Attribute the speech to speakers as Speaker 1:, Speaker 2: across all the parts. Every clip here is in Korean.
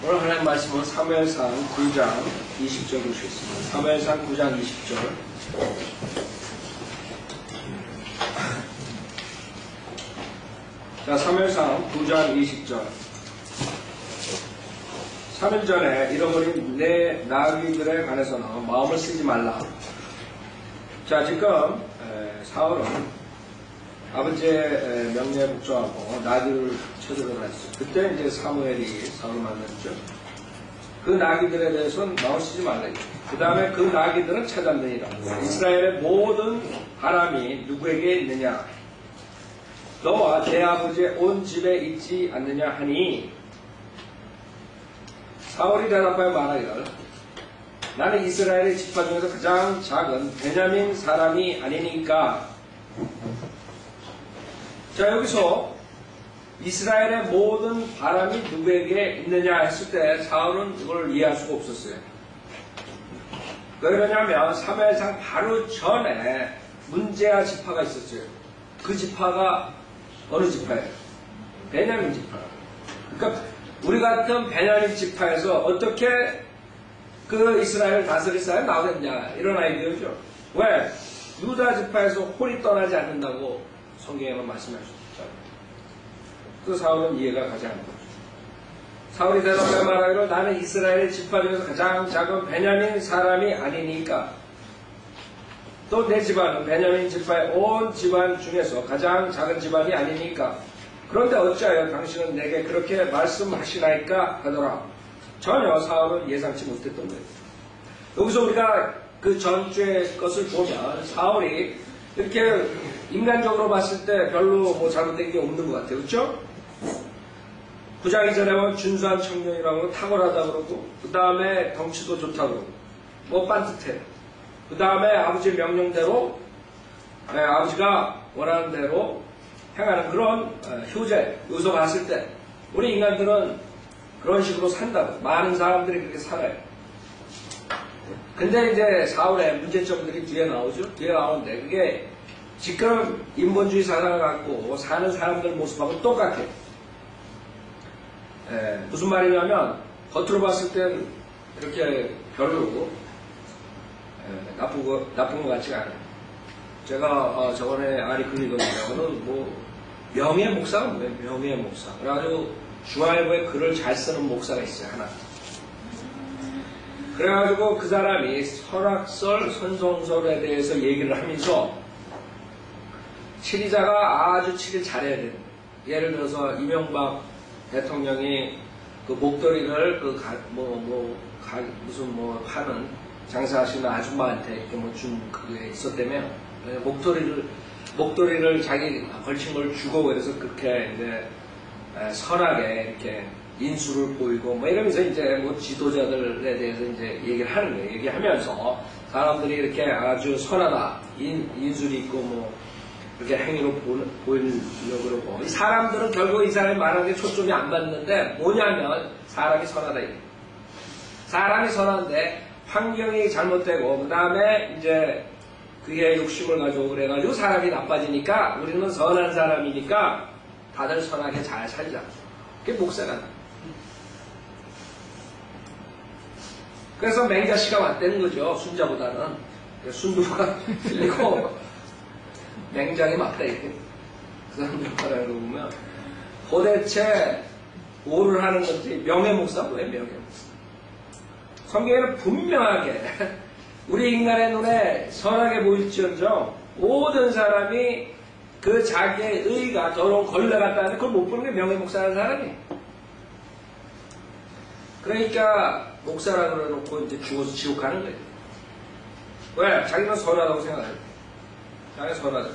Speaker 1: 오늘 하나님 말씀은 사무엘상 9장 20절 보시겠습니다. 사무엘상 9장 20절. 자, 사무엘상 9장 20절. 3일 전에 잃어버린 내 나귀들에 관해서는 마음을 쓰지 말라. 자, 지금 사울은 아버지의 명령에 복종하고 나귀를 쳐들어가 했어요. 그때 이제 사무엘이 사울을 만났죠. 그 나귀들에 대해서는 마음 쓰지 말라. 그 다음에 그 나귀들은 찾았느니라. 이스라엘의 모든 바람이 누구에게 있느냐? 너와 내 아버지의 온 집에 있지 않느냐 하니, 사울이 대답하여 말하기를, 나는 이스라엘의 지파 중에서 가장 작은 베냐민 사람이 아니니까. 자, 여기서 이스라엘의 모든 바람이 누구에게 있느냐 했을 때 사울은 그걸 이해할 수가 없었어요. 왜 그러냐면 사무엘상 바로 전에 문제아 지파가 있었어요. 그 지파가 어느 지파예요? 베냐민 지파. 그러니까 우리 같은 베냐민 지파에서 어떻게 그 이스라엘을 다스릴 사람이 나오겠냐, 이런 아이디어죠. 왜? 유다 지파에서 홀이 떠나지 않는다고 성경에만 말씀하셨죠. 그 사울은 이해가 가지 않는 거죠. 사울이 대답해 말하기를, 나는 이스라엘의 지파 중에서 가장 작은 베냐민 사람이 아니니까. 또 내 집안은 베냐민 지파의 온 집안 중에서 가장 작은 집안이 아니니까. 그런데 어찌하여 당신은 내게 그렇게 말씀하시나이까 하더라. 전혀 사울은 예상치 못했던 거예요. 여기서 우리가 그 전주의 것을 보면 사울이 이렇게 인간적으로 봤을 때 별로 뭐 잘못된 게 없는 것 같아요. 그렇죠? 9장 이전에 보면 준수한 청년이라고 탁월하다 그러고, 그 다음에 덩치도 좋다 그러고, 뭐 빤듯해. 그 다음에 아버지 명령대로, 아버지가 원하는 대로 행하는 그런 효제. 여기서 봤을 때 우리 인간들은 그런 식으로 산다고. 많은 사람들이 그렇게 살아요. 근데 이제 사울의 문제점들이 뒤에 나오죠. 뒤에 나오는데 그게 지금 인본주의 사상을 갖고 사는 사람들 모습하고 똑같아요. 무슨 말이냐면 겉으로 봤을 땐 이렇게 별로 나쁜 것 같지가 않아요. 제가 저번에 아리 클리건이라고는 뭐 명예 목사가 뭐예요? 명예 목사. 그래가지고 중앙일보에 글을 잘 쓰는 목사가 있어요. 하나. 그래가지고 그 사람이 설악설, 선성설에 대해서 얘기를 하면서 치리자가 아주 치리 잘해야 돼요. 예를 들어서 이명박 대통령이 그 목도리를 무슨 파는 장사하시는 아줌마한테 이렇게 준 그게 있었다며. 목도리를 자기 걸친 걸 주고, 그래서 그렇게 이제 선하게 이렇게 인수를 보이고 뭐 이러면서 이제 뭐 지도자들에 대해서 이제 얘기를 하는 거예요. 얘기하면서 사람들이 이렇게 아주 선하다, 인술이 있고 뭐 그렇게 행위로 보이려고 그러고, 이 사람들은 결국 이 사람이 말하는 게 초점이 안 받는데 뭐냐면 사람이 선하다 이게. 사람이 선한데 환경이 잘못되고, 그 다음에 이제 그게 욕심을 가지고 그래가지고 사람이 나빠지니까 우리는 선한 사람이니까 다들 선하게 잘 살자. 그게 목사가. 그래서 맹자씨가 왔다는 거죠. 순자보다는. 순두가 틀리고 맹장이 맞다 이렇게. 그 사람 역할을 보면 도대체 뭐를 하는 건지. 명예목사 뭐예요? 명예목사. 성경에는 분명하게 우리 인간의 눈에 선하게 보일지언정 모든 사람이 그 자기의 의가 더러운 걸레 같다는데 그걸 못 보는 게 명예목사라는 사람이에요. 그러니까 목사라 그래놓고 이제 죽어서 지옥 가는 거예요. 왜? 자기는 선하다고 생각해요. 자기가 선하다.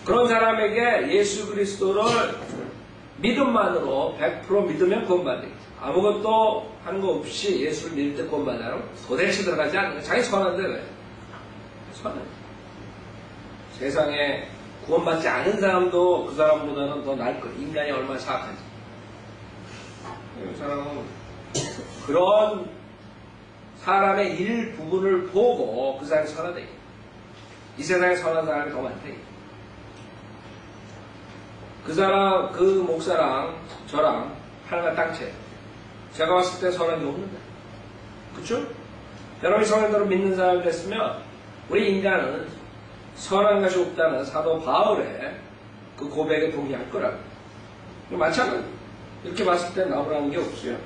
Speaker 1: 그런 사람에게 예수 그리스도를 믿음만으로 100% 믿으면 구원받아요. 아무것도 하는 거 없이 예수를 믿을 때 구원받아요. 도대체 들어가지 않는 거예요. 자기 선한데 왜? 선해. 세상에 구원받지 않은 사람도 그 사람보다는 더 나을 거예요. 인간이 얼마나 사악한지. 이 사람은 그런 사람의 일부분을 보고 그 사람이 선하다. 이 세상에 선한 사람이 더 많다. 그 사람, 그 목사랑 저랑 하나가 땅채. 제가 봤을 때 선한 게 없는데. 그쵸? 여러분이 성령으로 믿는 사람이 됐으면 우리 인간은 선한 것이 없다는 사도 바울의 그 고백에 동의할 거라고. 마찬가지. 이렇게 봤을 때 나오라는 게 없어요.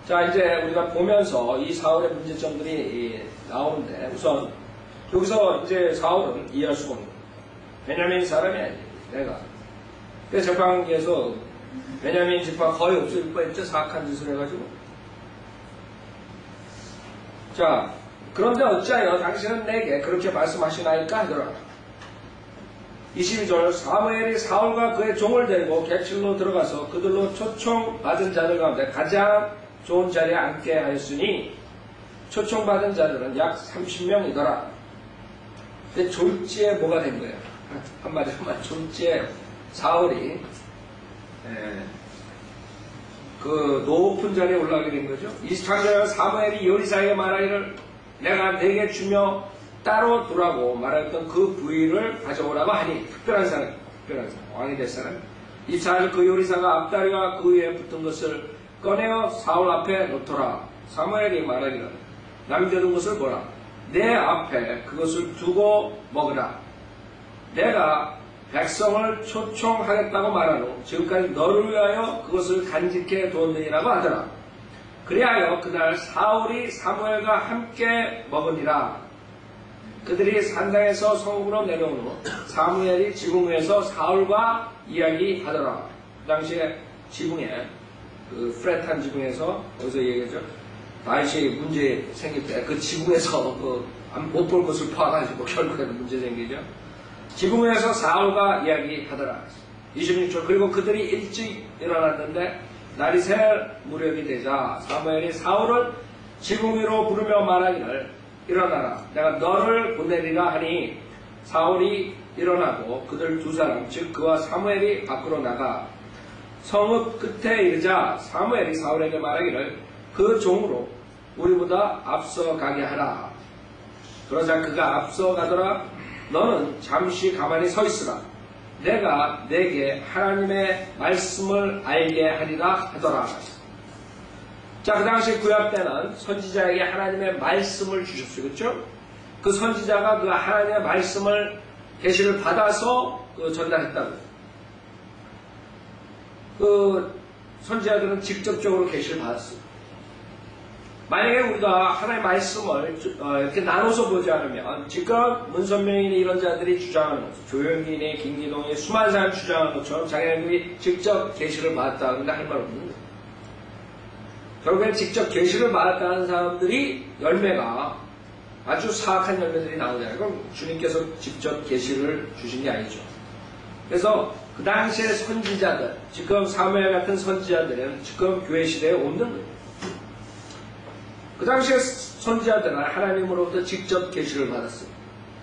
Speaker 1: 자, 이제 우리가 보면서 이 사울의 문제점들이 나오는데, 우선 여기서 이제 사울은 이해할 수가 없는 거예요. 베냐민 사람이 아니에요. 내가. 그래서 재판기에서 베냐민 지파 거의 없을 뻔했죠. 사악한 짓을 해가지고. 자, 그런데 어찌하여 당신은 내게 그렇게 말씀하시나이까 하더라. 22절 사무엘이 사울과 그의 종을 데리고 객실로 들어가서 그들로 초청받은 자들 가운데 가장 좋은 자리에 앉게 하였으니 초청받은 자들은 약 30명이더라. 근데 졸지에 뭐가 된 거예요? 한마디로 졸지에 사울이 그 높은 자리에 올라가게 된 거죠. 23절 사무엘이 요리사에게 말하기를 내가 내게 주며 따로 두라고 말했던 그 부위를 가져오라고 하니 특별한 사람, 왕이 될 사람. 24절 그 요리사가 앞다리와 그 위에 붙은 것을 꺼내어 사울 앞에 놓더라. 사무엘이 말하기를 남겨둔 것을 보라. 내 앞에 그것을 두고 먹으라. 내가 백성을 초청하겠다고 말한 후 지금까지 너를 위하여 그것을 간직해 두었느니라고 하더라. 그리하여 그날 사울이 사무엘과 함께 먹으니라. 그들이 산당에서 성읍으로 내려온 후 사무엘이 지붕 위에서 사울과 이야기하더라. 그 당시에 지붕에 그 프렛한 지붕에서 어디서 얘기했죠? 다윗이 문제 생길 때 그 지붕에서 못 볼 것을 봐가지고 결국에는 문제 생기죠. 지붕 위에서 사울과 이야기하더라. 26절 그리고 그들이 일찍 일어났는데 날이 새 무렵이 되자 사무엘이 사울을 지붕 위로 부르며 말하기를 일어나라. 내가 너를 보내리라 하니 사울이 일어나고 그들 두 사람 즉 그와 사무엘이 밖으로 나가 성읍 끝에 이르자 사무엘이 사울에게 말하기를 그 종으로 우리보다 앞서가게 하라. 그러자 그가 앞서가더라. 너는 잠시 가만히 서 있으라. 내가 내게 하나님의 말씀을 알게 하리라 하더라. 자, 그 당시 구약 때는 선지자에게 하나님의 말씀을 주셨어요. 그렇죠? 그 선지자가 그 하나님의 말씀을 계시를 받아서 전달했다고. 그 선지자들은 직접적으로 계시를 받았어요. 만약에 우리가 하나님의 말씀을 이렇게 나눠서 보지 않으면 지금 문선명이나 이런 자들이 주장하는 것, 조영기니 김기동이 수많은 사람이 주장하는 것처럼 자기네들이 직접 계시를 받았다 그런데 할 말 없는 거예요. 결국엔 직접 계시를 받았다는 사람들이 열매가 아주 사악한 열매들이 나오잖아요. 그럼 주님께서 직접 계시를 주신 게 아니죠. 그래서 그 당시의 선지자들, 지금 사무엘 같은 선지자들은 지금 교회 시대에 없는 거예요. 그 당시의 선지자들은 하나님으로부터 직접 계시를 받았어요.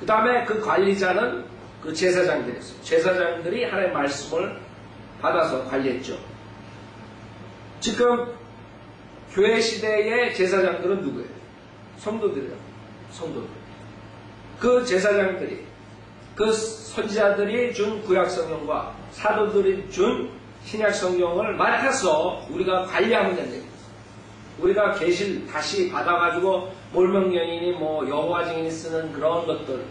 Speaker 1: 그 다음에 그 관리자는 그 제사장들이었어요. 제사장들이 하나님의 말씀을 받아서 관리했죠. 지금 교회 시대의 제사장들은 누구예요? 성도들이에요. 성도들. 그 제사장들이, 그 선지자들이 준 구약성경과 사도들이 준 신약성경을 맡아서 우리가 관리하면 된다. 우리가 계시를 다시 받아가지고 몰명령이니 뭐 여호와 증인이 쓰는 그런 것들,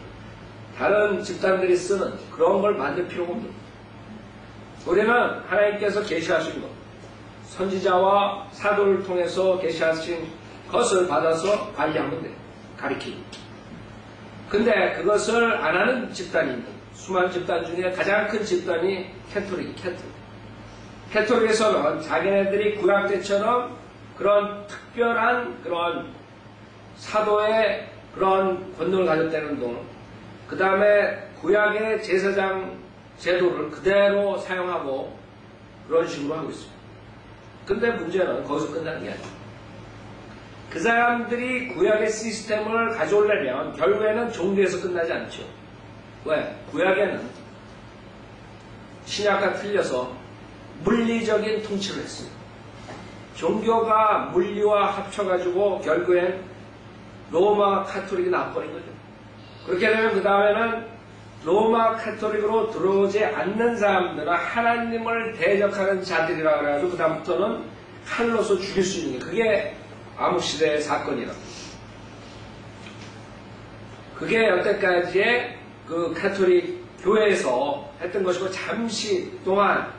Speaker 1: 다른 집단들이 쓰는 그런 걸 만들 필요가 없는 거예요. 우리는 하나님께서 계시하신 것, 선지자와 사도를 통해서 계시하신 것을 받아서 관리하면 돼요. 가리키고. 근데 그것을 안 하는 집단이 있는 수많은 집단 중에 가장 큰 집단이 캐톨릭. 캐톨릭에서는 자기네들이 구약 때처럼 그런 특별한 그런 사도의 그런 권능을 가졌다는 동, 그 다음에 구약의 제사장 제도를 그대로 사용하고 그런 식으로 하고 있습니다. 근데 문제는 거기서 끝나는 게 아니에요. 그 사람들이 구약의 시스템을 가져오려면 결국에는 종교에서 끝나지 않죠. 왜? 구약에는 신약과 틀려서 물리적인 통치를 했어요. 종교가 물리와 합쳐가지고 결국엔 로마 카톨릭이 나와버린 거죠. 그렇게 되면 그 다음에는 로마 카톨릭으로 들어오지 않는 사람들은 하나님을 대적하는 자들이라 그래가지고 그 다음부터는 칼로서 죽일 수 있는 게 그게 암흑시대의 사건이라. 그게 여태까지의 그 가톨릭 교회에서 했던 것이고 잠시 동안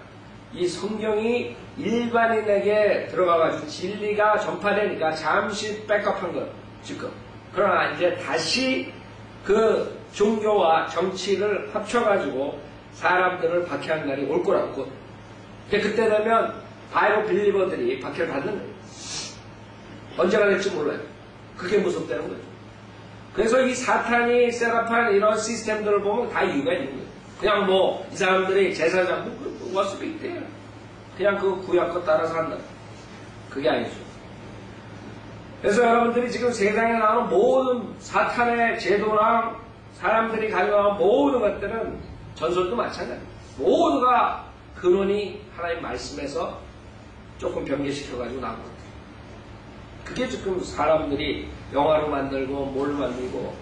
Speaker 1: 이 성경이 일반인에게 들어가가지고 진리가 전파되니까 잠시 백업한 것 지금. 그러나 이제 다시 그 종교와 정치를 합쳐가지고 사람들을 박해한 날이 올 거라고. 그때 되면 바이블 빌리버들이 박해를 받는 거예요. 언제가 될지 몰라요. 그게 무섭다는 거죠. 그래서 이 사탄이 셋업한 이런 시스템들을 보면 다 이유가 있는 거예요. 그냥 뭐 이 사람들이 제사장 뭐 수도 있대요. 그냥 그 구약 것 따라서 한다. 그게 아니죠. 그래서 여러분들이 지금 세상에 나오는 모든 사탄의 제도랑 사람들이 가져가는 모든 것들은 전설도 마찬가지예요. 모두가 근원이 하나님 말씀에서 조금 변개시켜가지고 나온 거예요. 그게 지금 사람들이 영화로 만들고 뭘 만들고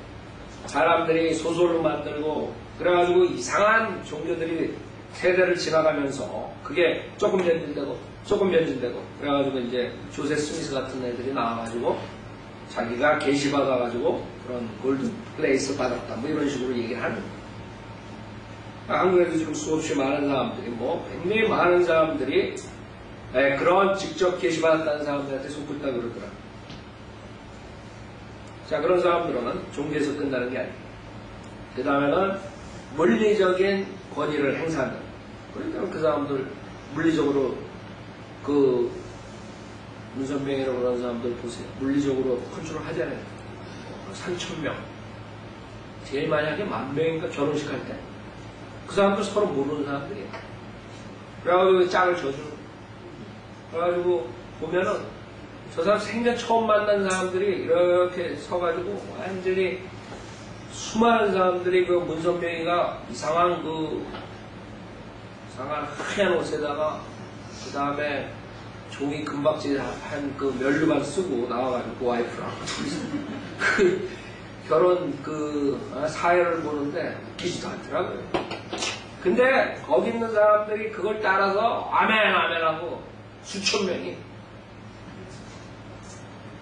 Speaker 1: 사람들이 소설을 만들고 그래가지고 이상한 종교들이 세대를 지나가면서 그게 조금 변질되고 조금 변질되고 그래가지고 이제 조세 스미스 같은 애들이 나와가지고 자기가 계시 받아가지고 그런 골든 플레이스 받았다 뭐 이런 식으로 얘기를 하는 거예요. 한국에도 지금 수없이 많은 사람들이 뭐 굉장히 많은 사람들이 그런 직접 계시받았다는 사람들한테 속고 있다고 그러더라. 자, 그런 사람들은 종교에서 끝나는 게 아니에요. 그 다음에는 물리적인 권위를 행사한다. 그러니까 그 사람들 물리적으로 그 문선명이라고 그런 사람들 보세요. 물리적으로 컨트롤 하잖아요. 3,000명. 제일 많이 하게 10,000명인가 결혼식 할 때. 그 사람들 서로 모르는 사람들이에요. 그래가지고 짝을 줘주는. 그래가지고 보면은 저 사람 생전 처음 만난 사람들이 이렇게 서가지고 완전히 수많은 사람들이 그 문선명이가 이상한 하얀 옷에다가 그 다음에 종이 금박질 한 그 면류관 쓰고 나와가지고 그 와이프랑 그 결혼 사회를 보는데 웃기지도 않더라고요. 근데 거기 있는 사람들이 그걸 따라서 아멘 아멘하고 수천 명이.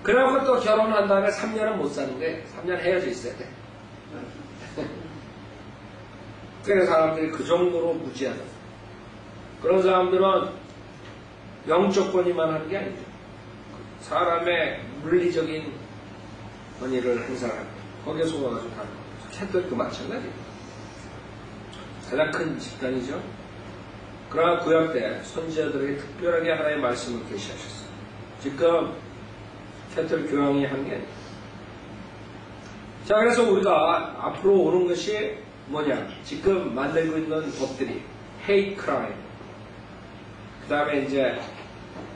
Speaker 1: 그러고 또 결혼한 다음에 3년은 못 사는데 3년 헤어져 있어야 돼. 그래서 사람들이 그 정도로 무지하다. 그런 사람들은 영적 권위만 하는 게 아니죠. 사람의 물리적인 권위를 행사하는 거기에 속아가지고 하는 거죠. 캐톨릭도 마찬가지예요. 가장 큰 집단이죠. 그러나 구약 때 선지자들에게 특별하게 하나의 말씀을 계시하셨어요. 지금 캐톨릭 교황이 한 게 아니에요. 자, 그래서 우리가 앞으로 오는 것이 뭐냐? 지금 만들고 있는 법들이 hate crime. 그 다음에 이제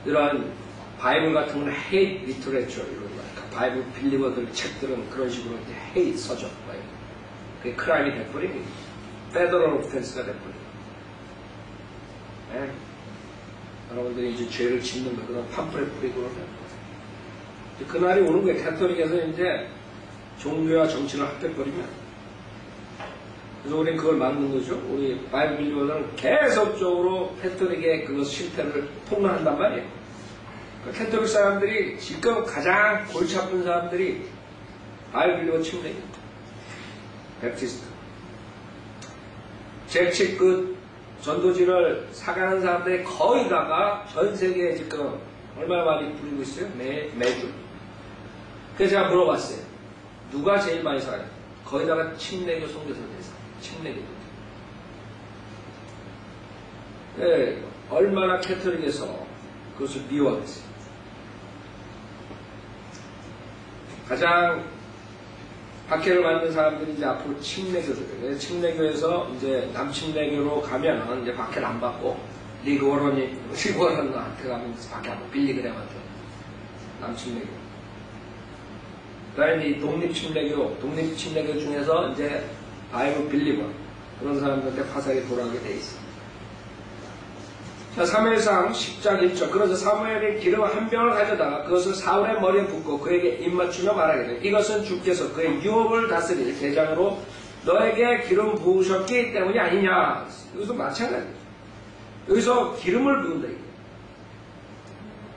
Speaker 1: 이런 바이블 같은 건 hate literature 이런 거. 그러니까 바이블 빌리버들 책들은 그런 식으로 이제 hate 서적. 그게 크라임이 돼버리니 페더럴 오펜스가 돼버리니. 네. 여러분들이 이제 죄를 짓는 거, 그런 팜프렛 뿌리고 그러면 그날이 오는 거예요. 캐톨릭에서 이제 종교와 정치를 합해버리면. 그래서 우리는 그걸 막는 거죠. 우리 바이블 빌리버들은 계속적으로 캐톨릭의 그 실패를 폭로한단 말이에요. 그러니까 캐톨릭 사람들이 지금 가장 골치 아픈 사람들이 바이블 빌리버 친구들입니다. 베프티스트. 제 그 전도지를 사가는 사람들이 거의 다가 전 세계에 지금 얼마나 많이 부리고 있어요? 매주. 그래서 제가 물어봤어요. 누가 제일 많이 사가요? 거의 다가 침례교 선교사들이 사요. 침례교. 네, 얼마나 캐톨릭에서 그것을 미워하겠어요. 가장 박해를 받는 사람들이 이제 앞으로 침례교들이에요. 침례교에서 이제 남침례교로 가면은 이제 박해를 안 받고 리그워런한테 가면 박해 안 받고 빌리그램한테 남침례교. 그다음에 이 독립침례교 중에서 이제 바이블 빌리버 그런 사람들한테 화살이 돌아가게 돼 있어. 자, 사무엘상 10장 1절. 그래서 사무엘이 기름 한 병을 가져다가 그것을 사울의 머리에 붓고 그에게 입맞추며 말하게 돼. 이것은 주께서 그의 유업을 다스릴 대장으로 너에게 기름 부으셨기 때문이 아니냐. 여기서 마찬가지예요. 여기서 기름을 부은다.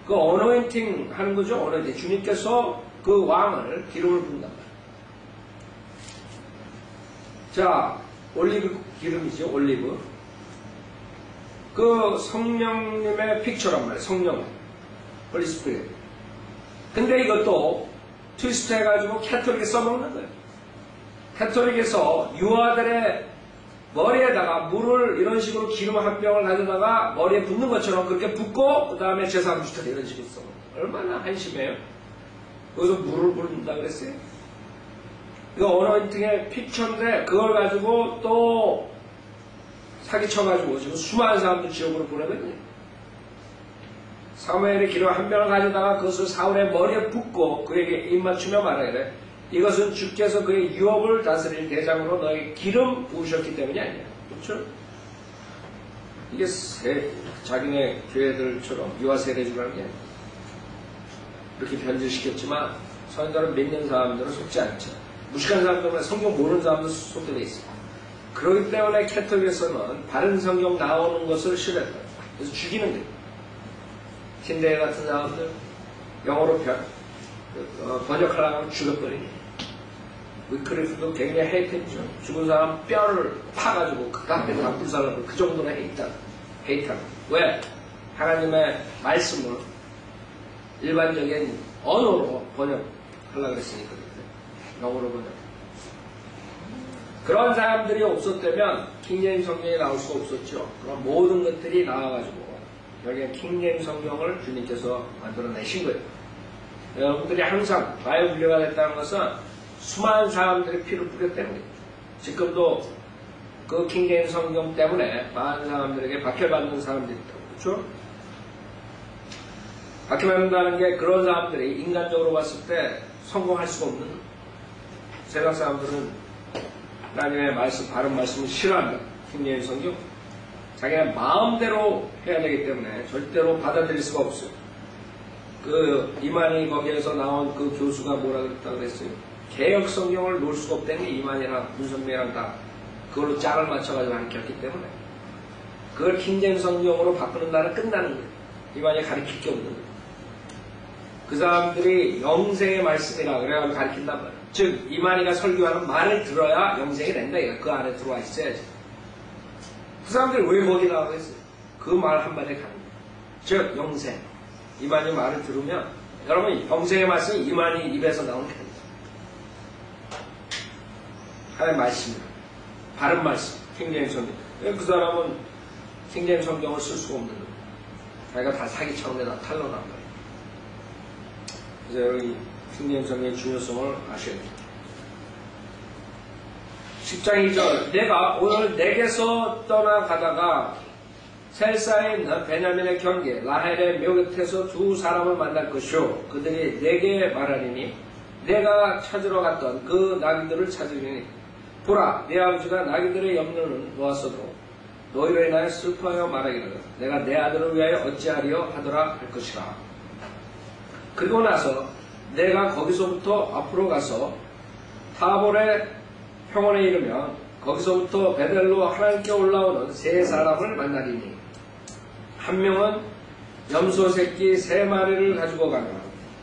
Speaker 1: 그 어노인팅 하는 거죠. 어노인팅. 주님께서 그 왕을 기름을 붓는단 말이에요. 자, 올리브 기름이죠. 올리브. 그 성령님의 픽처란 말이에요. 성령. 홀리 스피릿. 근데 이것도 트위스트 해가지고 캐톨릭에 써먹는 거예요. 캐톨릭에서 유아들의 머리에다가 물을 이런 식으로 기름 한 병을 가져다가 머리에 붓는 것처럼 그렇게 붓고 그 다음에 제사 주시다 이런 식으로 써. 얼마나 한심해요. 거기서 물을 부른다 그랬어요. 이거 어노인팅의 픽처인데 그걸 가지고 또 사기쳐가지고 지금 수많은 사람들 지옥으로 보내거든요. 사무엘의 기름 한 병을 가져다가 그것을 사울의 머리에 붓고 그에게 입맞추며 말하게 돼. 이것은 주께서 그의 유업을 다스릴 대장으로 너에게 기름 부으셨기 때문이 아니야. 그렇죠? 이게 자기네 교회들처럼 유아 세례주라는 게 이렇게 변질시켰지만 성인들은 믿는 사람들은 속지 않죠. 무식한 사람들은 성경 모르는 사람들 속게 돼 있어요. 그렇기 때문에 캐톨릭에서는 바른 성경 나오는 것을 싫어해요. 그래서 죽이는 거예요. 틴데이 같은 사람들 영어로 번역하려고 하면 죽여버리니. 위클리프도 굉장히 헤이트했죠. 죽은 사람 뼈를 파가지고 그 앞에 다 불살라고 그 정도로 헤이트하고. 왜? 하나님의 말씀을 일반적인 언어로 번역하려고 했으니까. 영어로 번역. 그런 사람들이 없었다면 킹제임 성경이 나올 수가 없었죠. 그런 모든 것들이 나와가지고 여기에 킹제임 성경을 주님께서 만들어내신 거예요. 여러분들이 항상 바이블리가 됐다는 것은 수많은 사람들이 피를 뿌렸다는 거예요. 지금도 그 킹제임 성경 때문에 많은 사람들에게 박해받는 사람들이 있다고. 그렇죠? 박해받는다는 게 그런 사람들이 인간적으로 봤을 때 성공할 수가 없는 거예요. 세상 사람들은 하나님의 말씀, 바른 말씀을 싫어한다. 킹제임 성경. 자기가 마음대로 해야 되기 때문에 절대로 받아들일 수가 없어요. 그 이만희 거기에서 나온 그 교수가 뭐라 그랬다고 그랬어요. 개혁 성경을 놓을 수가 없다는 게 이만희랑 문선명이랑 다 그걸로 짝을 맞춰가지고 가르쳤기 때문에 그걸 킹제임 성경으로 바꾸는 날은 끝나는 거예요. 이만희 가르칠 게 없는 거예요. 그 사람들이 영생의 말씀이라 그래가지고 가르친단 말이에요. 즉 이만희가 설교하는 말을 들어야 영생이 된다. 그 안에 들어와 있어야지. 그 사람들이 왜 거기 나가고 있어요? 그 말 한마디에 가는 거예요. 즉 영생. 이만희 말을 들으면 여러분 영생의 말씀이 이만희 입에서 나오는 게 아닙니다. 하나님의 말씀입니다. 바른 말씀. 킹제임 성경. 그 사람은 킹제임 성경을 쓸 수가 없는 거예요. 자기가 다 사기쳐는 데다 탈러난 거예요. 그래서 여기 킹제임 성경의 중요성을 아셔야 됩니다. 10장 2절 내가 오늘 내게서 떠나가다가 셀사에 있는 베냐민의 경계 라헬의 묘 곁에서 두 사람을 만날 것이요 그들이 내게 말하리니 내가 찾으러 갔던 그 나귀들을 찾으리니 보라 내 아버지가 나귀들의 염려는 놓았어도 너희로 인하여 슬퍼하여 말하기를 내가 내 아들을 위하여 어찌하리요 하더라 할 것이라. 그리고 나서 내가 거기서부터 앞으로 가서 타볼의 평원에 이르면 거기서부터 베델로 하나님께 올라오는 세 사람을 만나리니 한 명은 염소 새끼 3마리를 가지고 가며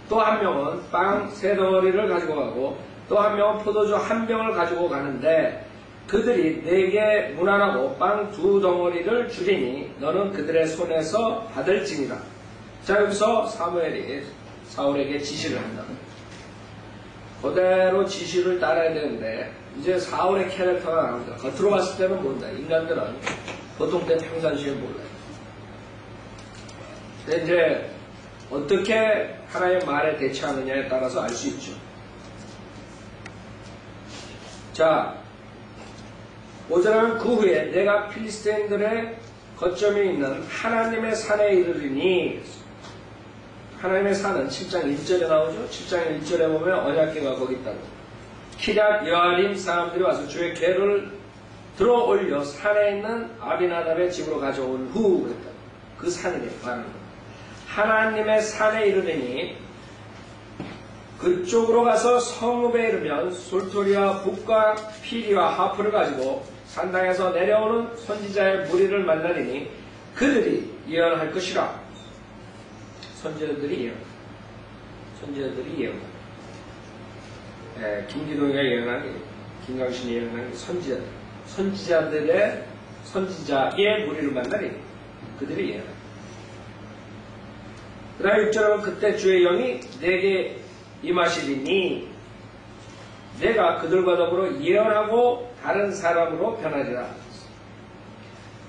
Speaker 1: 또 한 명은 빵 3덩어리를 가지고 가고 또 한 명은 포도주 1병을 가지고 가는데 그들이 내게 문안하고 빵 2덩어리를 주리니 너는 그들의 손에서 받을지니라. 자 여기서 사무엘이 사울에게 지시를 한다. 그대로 지시를 따라야 되는데 이제 사울의 캐릭터가 나옵니다. 겉으로 봤을 때는 모른다. 인간들은 보통 때 평상시에 몰라요. 근데 이제 어떻게 하나님의 말에 대처하느냐에 따라서 알 수 있죠. 자, 5절은 그 후에 내가 필리스테인들의 거점이 있는 하나님의 산에 이르리니 하나님의 산은 7장 1절에 나오죠. 7장 1절에 보면 언약궤가 거기 있다고. 키럇 여아림 사람들이 와서 주의 궤를 들어 올려 산에 있는 아비나답의 집으로 가져온 후 그랬다. 그 산이래 말하는 거. 하나님의 산에 이르더니 그쪽으로 가서 성읍에 이르면 솔토리와 붓과 피리와 하프를 가지고 산당에서 내려오는 선지자의 무리를 만나리니 그들이 예언할 것이라. 선지자들이 예언. 선지자들이 예언. 김기동이가 예언한 게, 김광신이 예언한 게 선지자들. 선지자의 무리를 만나니 그들이 예언. 그 다음에 6절은 그때 주의 영이 내게 임하시리니 내가 그들과 더불어 예언하고 다른 사람으로 변하리라.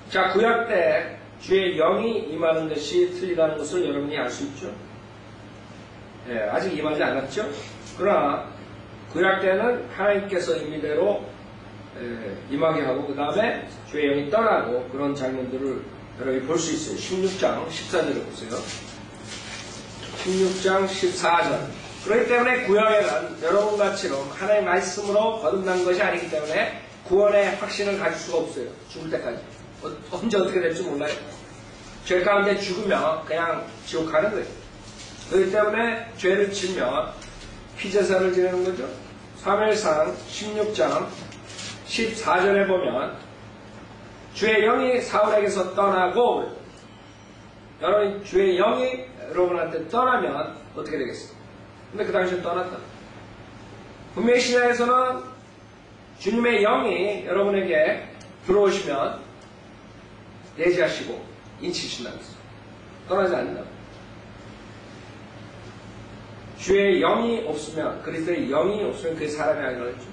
Speaker 1: 자, 구약 때 주의 영이 임하는 것이 틀리다는 것을 여러분이 알 수 있죠. 아직 임하지 않았죠. 그러나 구약 때는 하나님께서 임의대로 임하게 하고 그 다음에 주의 영이 떠나고 그런 장면들을 여러분이 볼 수 있어요. 16장 14절을 보세요. 16장 14절. 그렇기 때문에 구약에는 여러분같이럼 하나님의 말씀으로 거듭난 것이 아니기 때문에 구원의 확신을 가질 수가 없어요. 죽을 때까지. 언제 어떻게 될지 몰라요. 죄 가운데 죽으면 그냥 지옥 가는 거예요. 그렇기 때문에 죄를 지면 피제사를 지내는 거죠. 사무엘상 16장 14절에 보면 주의 영이 사울에게서 떠나고 여러분 주의 영이 여러분한테 떠나면 어떻게 되겠어요? 근데 그 당시에 떠났다. 분명히 신약에서는 주님의 영이 여러분에게 들어오시면 내재하시고 인치신다고 했어요. 떠나지 않는다고. 주의 영이 없으면, 그리스도의 영이 없으면 그게 사람이 아니라 했죠.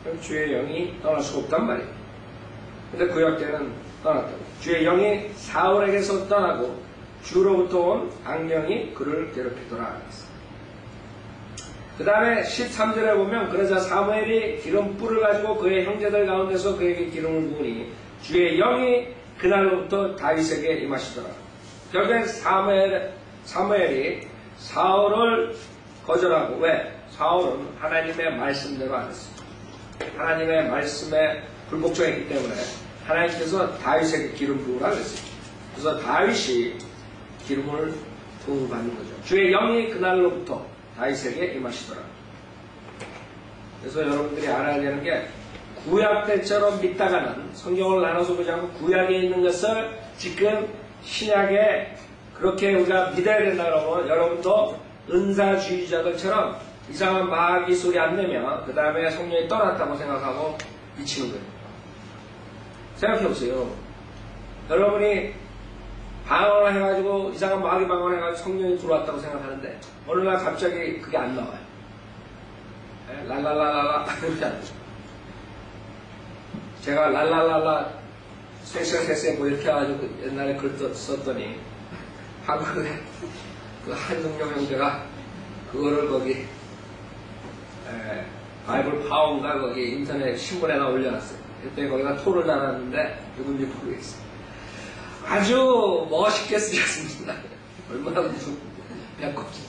Speaker 1: 그럼 주의 영이 떠날 수가 없단 말이에요. 근데 구약 때는 떠났다고. 주의 영이 사울에게서 떠나고 주로부터 온 악령이 그를 괴롭히더라. 그 다음에 13절에 보면 그러자 사무엘이 기름불을 가지고 그의 형제들 가운데서 그에게 기름을 부으니 주의 영이 그날로부터 다윗에게 임하시더라. 결국엔 사무엘이 사울을 거절하고, 왜? 사울은 하나님의 말씀대로 안 했어요. 하나님의 말씀에 불복종했기 때문에 하나님께서 다윗에게 기름 부으라 그랬어요. 그래서 다윗이 기름을 부음받는 거죠. 주의 영이 그날로부터 다윗에게 임하시더라. 그래서 여러분들이 알아야 되는 게 구약 때처럼 믿다가는 성경을 나눠서 보지 않고 구약에 있는 것을 지금 신약에 그렇게 우리가 믿어야 된다 그러면 여러분도 은사주의자들처럼 이상한 마귀 소리 안 내면 그 다음에 성령이 떠났다고 생각하고 미치는 거예요. 생각해보세요. 여러분이 방언을 해가지고 이상한 마귀 방언을 해가지고 성령이 들어왔다고 생각하는데 어느 날 갑자기 그게 안 나와요. 랄랄랄랄라 제가 랄랄랄라 쎄쎄쎄쎄 뭐 이렇게 해가지고 옛날에 글 썼더니 한국에 그 한승용 형제가 그거를 거기 바이블 파워인가 거기 인터넷 신문에다 올려놨어요. 그때 거기다 토를 달았는데 누군지 모르겠어요. 아주 멋있게 쓰셨습니다. 얼마나 무슨 배꼽지.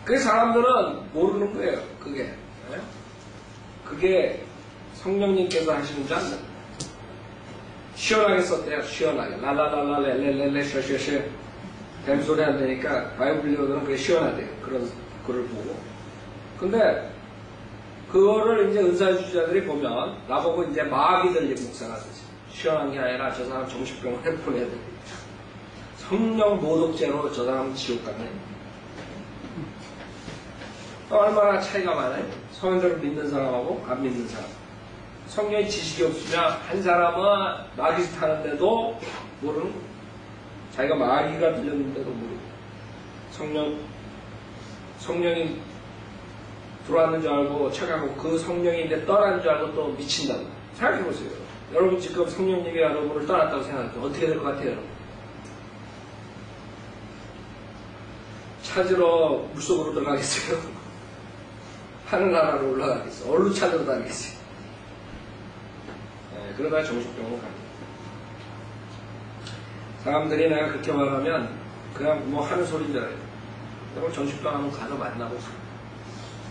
Speaker 1: 그 사람들은 모르는 거예요. 그게 성령님께서 하시는 줄 안다. 시원하게 썼대요. 시원하게. 랄랄랄랄레레레레 셔셔셔. 뱀소리 안 되니까 바이블 리어들은 그게 시원하대요. 그런 글을 보고. 근데 그거를 이제 은사주자들이 보면 나보고 이제 마귀들 목사가 되지. 시원한 게 아니라 저 사람 정신병원에 보내야 돼. 성령 모독죄로 저 사람은 지옥 가네. 얼마나 차이가 많아요. 성령들을 믿는 사람하고 안 믿는 사람. 성령의 지식이 없으면 한 사람은 마귀짓 하는데도 모르는 거예요. 자기가 마귀가 들렸는데도 모르고 성령이 들어왔는 줄 알고 착하고 그 성령이 이제 떠난 줄 알고 또 미친다고. 생각해보세요. 여러분 지금 성령님이 여러분을 떠났다고 생각해요. 어떻게 될 것 같아요? 여러분? 찾으러 물속으로 들어가겠어요? 하늘나라로 올라가겠어요? 어디로 찾으러 다니겠어요? 그러다 정신병으로 갑니다. 사람들이 내가 그렇게 말하면 그냥 뭐 하는 소리인 줄 알아요. 여러분 정신병 하면 가서 만나고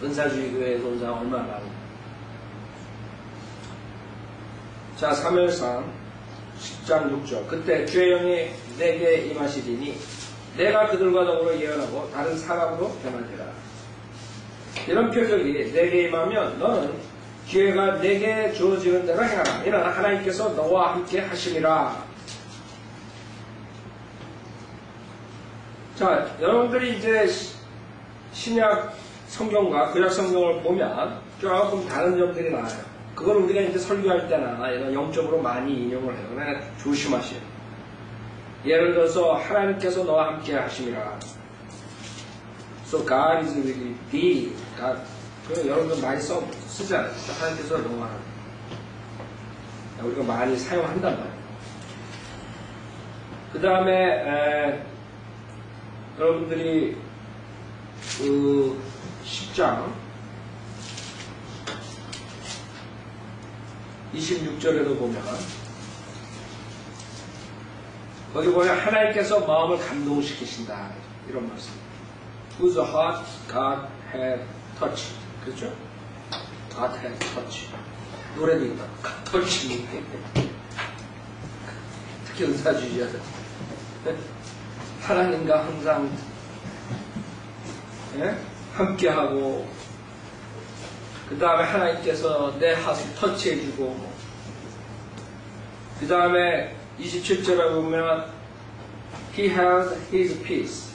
Speaker 1: 은사주의 교회에서 온 사람 얼마나 많아요. 자, 사무엘상 10장 6절. 그때 주의 영이 내게 임하시리니 내가 그들과 더불어 예언하고 다른 사람으로 변하리라. 이런 표적이 내게 임하면 너는 기회가 내게 주어지는 대로 행하라. 이는 하나님께서 너와 함께 하심이라. 자, 여러분들이 이제 신약 성경과 구약 성경을 보면 조금 다른 점들이 나와요. 그걸 우리가 이제 설교할 때나 이런 영적으로 많이 인용을 해요. 그러나 조심하세요. 예를 들어서 하나님께서 너와 함께 하심이라. So God is with thee. God. 그 여러분들 많이 쓰잖아요. 하나님께서 너와 함께. 우리가 많이 사용한단 말이에요. 그 다음에 여러분들이 그 10장 26절에도 보면 거기 보면 하나님께서 마음을 감동시키신다 이런 말씀. Whose heart God had touched. 그렇죠? God had touched. 노래도 있다. touch. 특히 은사주의자들. 하나님과 항상 함께하고 그 다음에 하나님께서 내 하수 터치해주고 그 다음에 27절에 보면 He held His peace.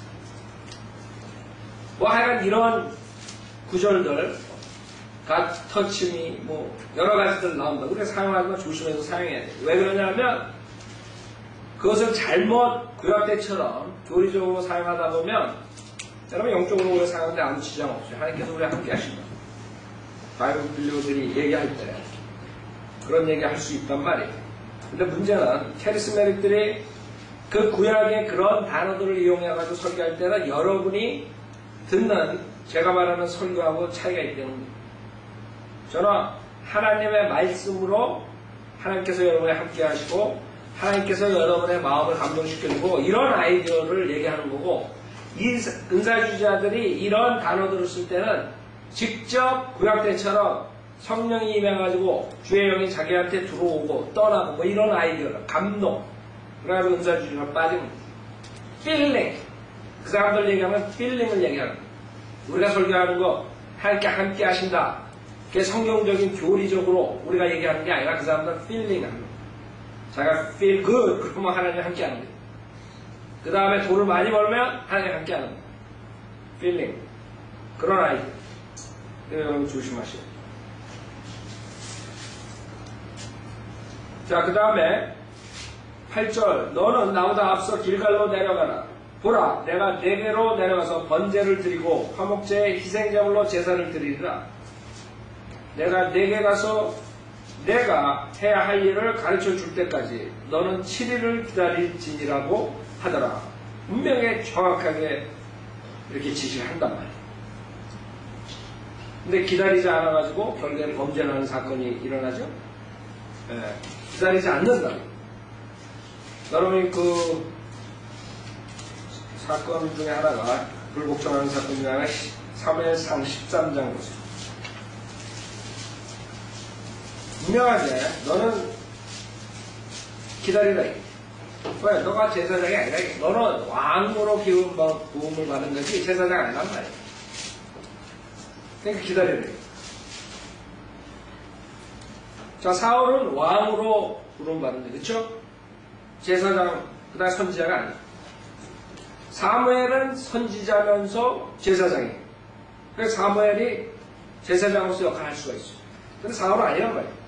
Speaker 1: 뭐 하여간 이런 구절들 God touch me 뭐 여러 가지들 나온다. 우리가 사용하지만 조심해서 사용해야 돼. 왜 그러냐면 그것을 잘못 구약 때처럼 교리적으로 사용하다 보면 여러분 영적으로 우리가 사용하는데 아무 지장 없어요. 하나님께서 우리와 함께 하신다. 바이블 빌리오들이 얘기할 때 그런 얘기 할 수 있단 말이에요. 근데 문제는 캐리스메릭들이 그 구약의 그런 단어들을 이용해가지고 설교할 때는 여러분이 듣는 제가 말하는 설교하고 차이가 있다는 거예요. 저는 하나님의 말씀으로 하나님께서 여러분과 함께 하시고 하나님께서 여러분의 마음을 감동시켜주고 이런 아이디어를 얘기하는 거고 이 은사주의자들이 이런 단어들을 쓸 때는 직접 구약 때처럼 성령이 임해가지고 주의 영이 자기한테 들어오고 떠나고 뭐 이런 아이디어를 감동 그래가지고 은사주의자가 빠진 필링 그 사람들 얘기하면 필링을 얘기하는 거예요. 우리가 설교하는 거 하나님께 함께 하신다 그게 성경적인 교리적으로 우리가 얘기하는 게 아니라 그 사람들은 필링 하는 거예요. 자기가 feel good 그러면 하나님 함께 하는 거예요. 그 다음에 돈을 많이 벌면 하나님 함께 하는 거예요. feeling 그런 아이디어 여러분 조심하세요. 자, 그 다음에 8절 너는 나보다 앞서 길갈로 내려가라. 보라 내가 네게로 내려가서 번제를 드리고 화목제에 희생제물로 제사를 드리리라. 내가 네게 가서 내가 해야 할 일을 가르쳐 줄 때까지 너는 7일을 기다릴지니라고 하더라. 분명히 정확하게 이렇게 지시를 한단 말이에요. 근데 기다리지 않아가지고 결국에 범죄를 하는 사건이 일어나죠. 기다리지 않는다. 여러분이 그 사건 중에 하나가 불복종하는 사건 중에 하나가 사무엘상 13장 보세요. 분명하게 너는 기다리라. 왜? 너가 제사장이 아니라 너는 왕으로 부음을 받은 것이 제사장 아니란 말이야. 그러니까 기다리라. 자, 사울은 왕으로 부름 받는데, 그쵸? 제사장, 그 다음에 선지자가 아니야. 사무엘은 선지자면서 제사장이에요. 그래서 사무엘이 제사장으로서 역할을 할 수가 있어요. 근데 사울은 아니란 말이에요.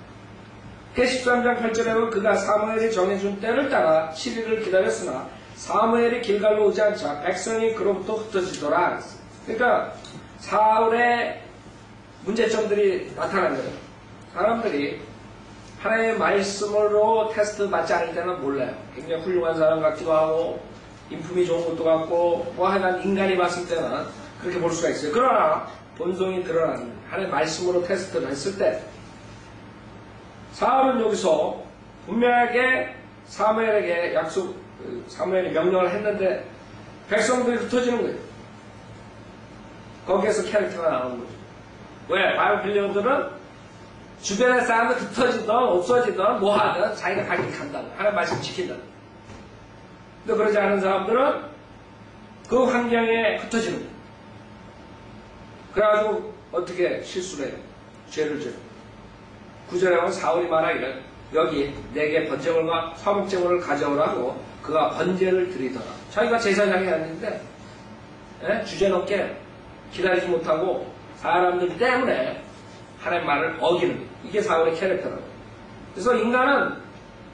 Speaker 1: 13장 8절에 보면 그가 사무엘이 정해준 때를 따라 7일을 기다렸으나 사무엘이 길갈로 오지 않자 백성이 그로부터 흩어지더라. 그러니까 사울의 문제점들이 나타난 거예요. 사람들이 하나님의 말씀으로 테스트 받지 않을 때는 몰라요. 굉장히 훌륭한 사람 같기도 하고 인품이 좋은 것도 같고 뭐 하여간 인간이 봤을 때는 그렇게 볼 수가 있어요. 그러나 본성이 드러나는 하나님의 말씀으로 테스트를 했을 때 사울은 여기서 분명하게 사무엘에게 사무엘이 명령을 했는데 백성들이 흩어지는 거예요. 거기에서 캐릭터가 나오는 거죠. 왜? 바이블 빌리언들은 주변의 사람들 흩어지든 없어지든 뭐하든 자기가 갈 길 간다고 하나님 말씀 지킨다. 근데 그러지 않은 사람들은 그 환경에 흩어지는 거예요. 그래가지고 어떻게 실수를 해요? 죄를 져요. 9절에 보면 사울이 말하기를 여기 내게 번제물과 화목제물을 가져오라고 그가 번제를 드리더라. 자기가 제사장이 아닌데 주제넘게 기다리지 못하고 사람들 때문에 하나님 말을 어기는 거예요. 이게 사울의 캐릭터라고. 그래서 인간은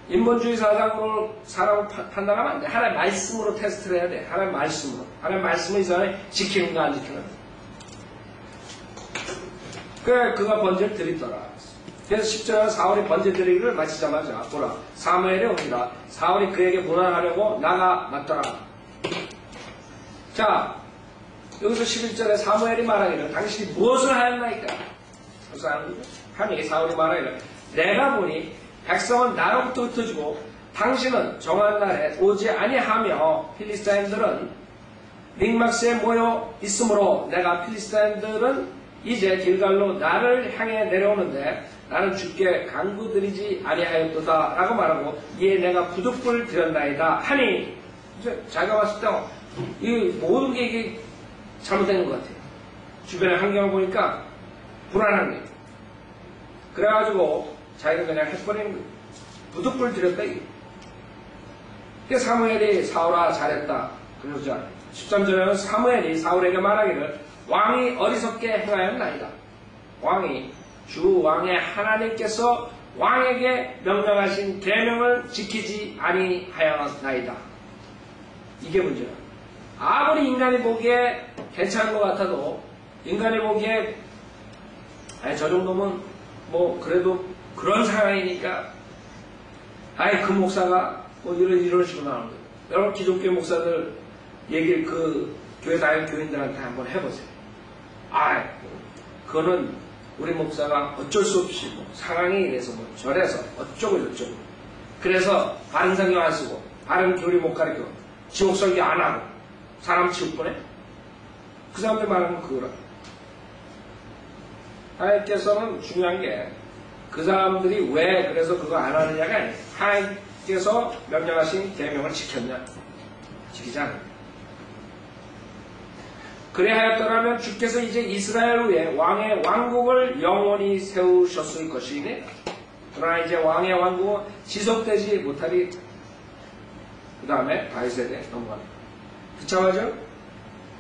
Speaker 1: 인본주의 사상으로 사람을 판단하면 안 돼. 하나님 말씀으로 테스트를 해야 돼. 하나님 말씀으로. 하나님 말씀을 이 사람이 지키는가 안 지키는가. 그래 그가 번제를 드리더라. 그래서 10절에 사울이 번제 드리기를 마치자마자 보라 사무엘이 옵니다. 사울이 그에게 문안하려고 나가 맞더라. 자 여기서 11절에 사무엘이 말하기를 당신이 무엇을 하였나이까? 하니 사울이 말하기를 내가 보니 백성은 나로부터 흩어지고 당신은 정한 날에 오지 아니하며 필리스타인들은 믹막스에 모여 있으므로 내가 필리스타인들은 이제 길갈로 나를 향해 내려오는데 나는 주께 간구드리지 아니하였도다 라고 말하고 이에 내가 부득불 드렸나이다 하니 이제 자기가 봤을 때 이 모든 게 이게 잘못된 것 같아요. 주변의 환경을 보니까 불안한 거예요. 그래가지고 자기가 그냥 해버리는 거예요. 부득불 드렸다 이게. 그래서 사무엘이 사울아 잘했다 그러자 13절에는 사무엘이 사울에게 말하기를 왕이 어리석게 행하였나이다. 왕이 주 왕의 하나님께서 왕에게 명령하신 계명을 지키지 아니하였나이다. 이게 문제야. 아무리 인간이 보기에 괜찮은 것 같아도 인간이 보기에 아니 저 정도면 뭐 그래도 그런 상황이니까 아니 그 목사가 뭐 이런 식으로 나오는 거예요. 여러분 기독교 목사들 얘기를 그 교회 다니는 교인들한테 한번 해보세요. 아 그거는 우리 목사가 어쩔 수 없이 뭐 상황에 이래서 뭐 저래서 어쩌고 저쩌고 그래서 바른 성경 안 쓰고 바른 교리 못 가르쳐 지옥 설교 안 하고 사람 치울 뻔해? 그 사람들 말하면 그거라. 하나님께서는 중요한 게 그 사람들이 왜 그래서 그거 안 하느냐가 아니에요. 하나님께서 명령하신 계명을 지켰냐? 지키지 않느냐? 그래하였더라면 주께서 이제 이스라엘 위에 왕의 왕국을 영원히 세우셨을 것이니 그러나 이제 왕의 왕국은 지속되지 못하리. 그 다음에 다윗에게 넘어갑니다. 그쵸?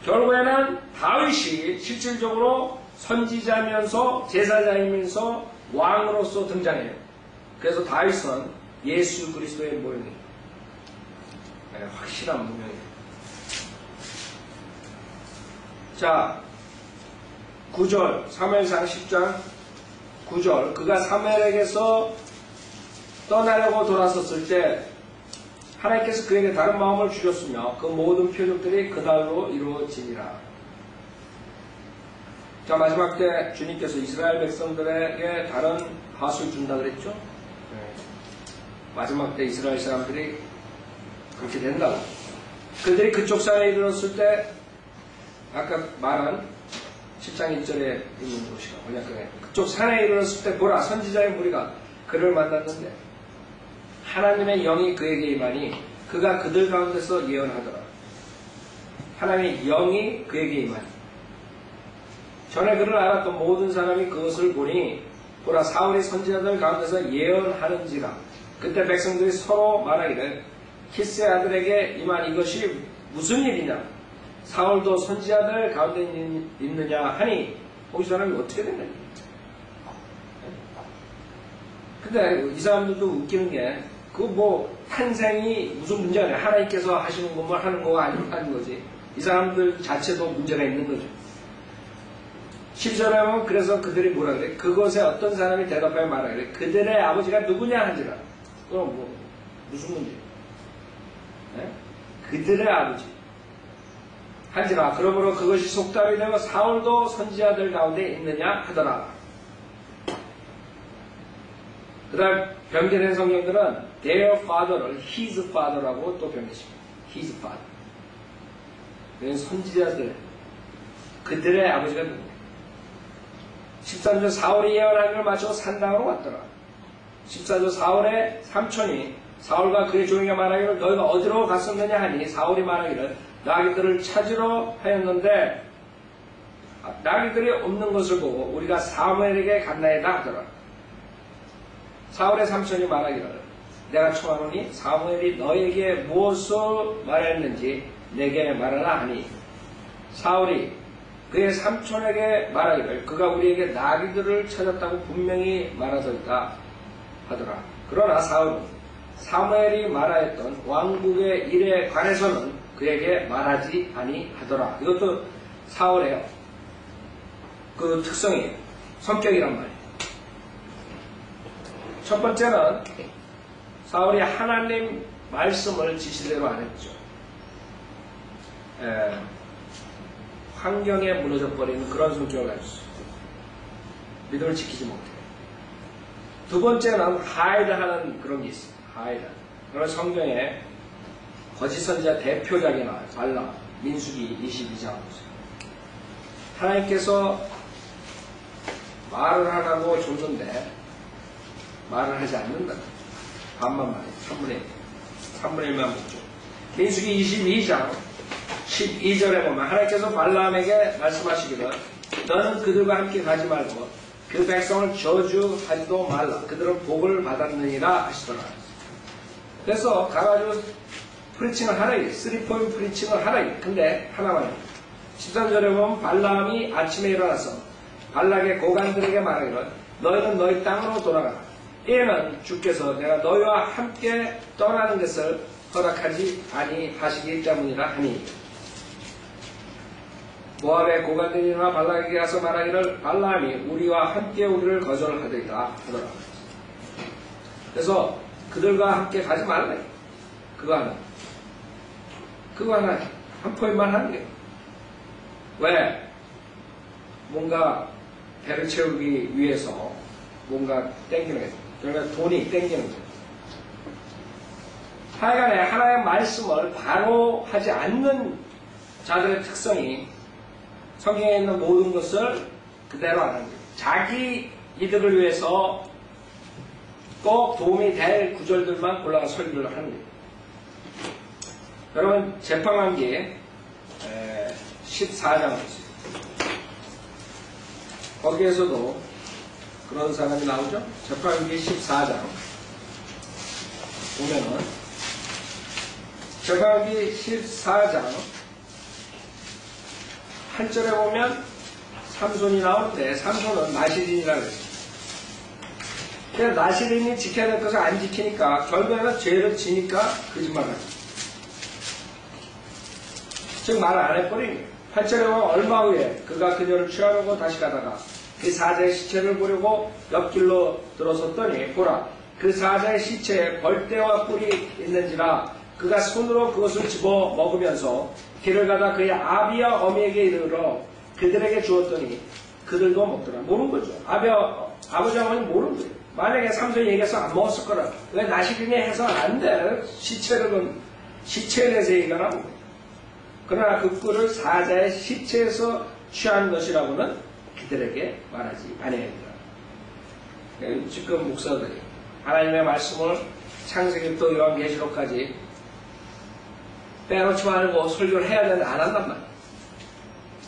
Speaker 1: 결국에는 다윗이 실질적으로 선지자면서 제사장이면서 왕으로서 등장해요. 그래서 다윗은 예수 그리스도의 모형이에요. 확실한 모형이에요. 자, 9절, 사무엘상 10장 9절, 그가 사무엘에게서 떠나려고 돌아섰을 때 하나님께서 그에게 다른 마음을 주셨으며 그 모든 표적들이 그날로 이루어지니라. 자, 마지막 때 주님께서 이스라엘 백성들에게 다른 밭을 준다 그랬죠? 마지막 때 이스라엘 사람들이 그렇게 된다고. 그들이 그쪽 산에 이르렀을 때 아까 말한 10장 1절에 있는 곳이가 뭐냐 그쪽 산에 이르렀을 때 보라 선지자의 무리가 그를 만났는데 하나님의 영이 그에게 임하니 그가 그들 가운데서 예언하더라. 하나님의 영이 그에게 임하니 전에 그를 알았던 모든 사람이 그것을 보니 보라 사울이 선지자들 가운데서 예언하는지라. 그때 백성들이 서로 말하기를 키스의 아들에게 임한 이것이 무슨 일이냐 사울도 선지자들 가운데 있느냐 하니 이 사람이 어떻게 됐느냐. 근데 이 사람들도 웃기는 게 그 뭐 탄생이 무슨 문제가 아니야. 하나님께서 하시는 것만 하는 거가 아닌 거지. 이 사람들 자체도 문제가 있는 거죠. 10절에 보면 그래서 그들이 뭐라 그래? 그것에 어떤 사람이 대답하여 말하라 그래. 그들의 아버지가 누구냐 한지라. 그럼 뭐 무슨 문제? 네? 그들의 아버지 한지라. 그러므로 그것이 속담이 되고 사울도 선지자들 가운데 있느냐 하더라. 그 다음 변경된 성경들은 their father를 his father라고 또 변경했습니다. his father. 이건 선지자들 그들의 아버지가 누구냐. 13절 사울이 예언한 걸 마치고 산당으로 왔더라. 14절 사울의 삼촌이 사울과 그의 종에게 말하기를 너희가 어디로 갔었느냐 하니 사울이 말하기를 나귀들을 찾으러 하였는데 나귀들이 없는 것을 보고 우리가 사무엘에게 갔나이다 하더라. 사울의 삼촌이 말하기를 내가 청하노니 사무엘이 너에게 무엇을 말했는지 내게 말하라 하니 사울이 그의 삼촌에게 말하기를 그가 우리에게 나귀들을 찾았다고 분명히 말하더이다 하더라. 그러나 사울은 사무엘이 말하였던 왕국의 일에 관해서는 그에게 말하지 아니하더라. 이것도 사울의 그 특성이에요. 성격이란 말이에요. 첫 번째는 사울이 하나님 말씀을 지시대로 안 했죠. 환경에 무너져 버리는 그런 성격을 가지고 있어요. 믿음을 지키지 못해요. 두 번째는 하이드하는 그런 게 있어요. 하이드. 그런 성경에 거짓 선지자 대표작이 나와요. 발람, 민수기 22장. 하나님께서 말을 하라고 줬는데 말을 하지 않는다. 반만 말해요. 3분의 1만 묻죠. 민수기 22장 12절에 보면 하나님께서 발람에게 말씀하시기를 너는 그들과 함께 가지 말고 그 백성을 저주하지도 말라. 그들은 복을 받았느니라 하시더라. 그래서 가가지고 프리칭을 하라. 3포인트 프리칭을 하라. 근데 하나만 13절에 보면 발람이 아침에 일어나서 발락의 고관들에게 말하기를 너희는 너희 땅으로 돌아가라. 이에는 주께서 내가 너희와 함께 떠나는 것을 허락하지 아니하시기 때문이라 하니 모압의 고관들이나 발락에게 가서 말하기를 발람이 우리와 함께 우리를 거절하더이다 하더라. 그래서 그들과 함께 가지 말라. 그거 하나 한 포인트만 하는 게 왜? 뭔가 배를 채우기 위해서 뭔가 땡기는 거죠. 그러니까 돈이 땡기는 거죠. 하여간에 하나의 말씀을 바로 하지 않는 자들의 특성이 성경에 있는 모든 것을 그대로 안 하는 거예요. 자기 이득을 위해서 꼭 도움이 될 구절들만 골라가 설교를 하는 거예요. 여러분 재판관기 14장을 보세요. 거기에서도 그런 사람이 나오죠. 재판기 14장 보면은 재판기 14장 한 절에 보면 삼손이 나오는데 삼손은 나시린이라고 했어요. 그래서 나시린이 지켜야 될 것을 안 지키니까 결국에는 죄를 지니까 거짓말을 하죠. 즉 말을 안 해버린 거예요. 8절에 보면 얼마 후에 그가 그녀를 취하려고 다시 가다가 그 사자의 시체를 보려고 옆길로 들어섰더니 보라 그 사자의 시체에 벌떼와 뿔이 있는지라 그가 손으로 그것을 집어 먹으면서 길을 가다 그의 아비와 어미에게 이르러 그들에게 주었더니 그들도 먹더라. 모르는 거죠. 아버지 어머니 모르는 거예요. 만약에 삼손이 얘기해서 안 먹었을 거라. 왜 나시린이 해서는 안 돼. 시체에 대해서 얘기가 나오는 거예요. 그러나 그 꿀을 사자의 시체에서 취한 것이라고는 그들에게 말하지 아니하니라. 지금 목사들이 하나님의 말씀을 창세기부터 요한계시록까지 빼놓지 말고 설교를 해야 되는데 안 한단 말이야.